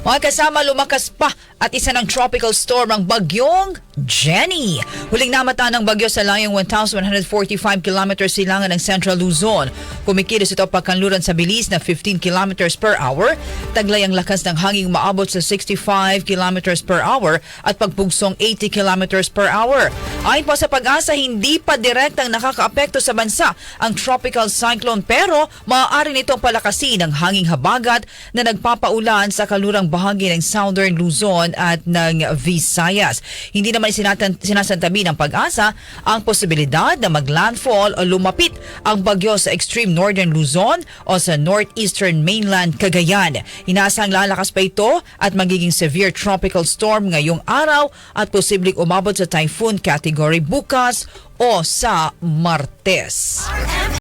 Mga kasama, lumakas pa at isa ng tropical storm ang Bagyong Jenny. Huling namata ng bagyo sa layong 1,145 kilometers silangan ng Central Luzon. Kumikilos ito pagkanluran sa bilis na 15 kilometers per hour. Taglay ang lakas ng hangin maabot sa 65 kilometers per hour at pagpugsong 80 kilometers per hour. Ayon po sa Pagasa, hindi pa direktang nakakaapekto sa bansa ang tropical cyclone pero maaari nitong palakasin ang hanging habagat na nagpapaulan sa kalurang bahagi ng Southern Luzon at ng Visayas. Hindi naman sinasantabi ng Pag-asa ang posibilidad na maglandfall o lumapit ang bagyo sa extreme northern Luzon o sa northeastern mainland Cagayan. Inaasang lalakas pa ito at magiging severe tropical storm ngayong araw at posibleng umabot sa typhoon category bukas o sa Martes.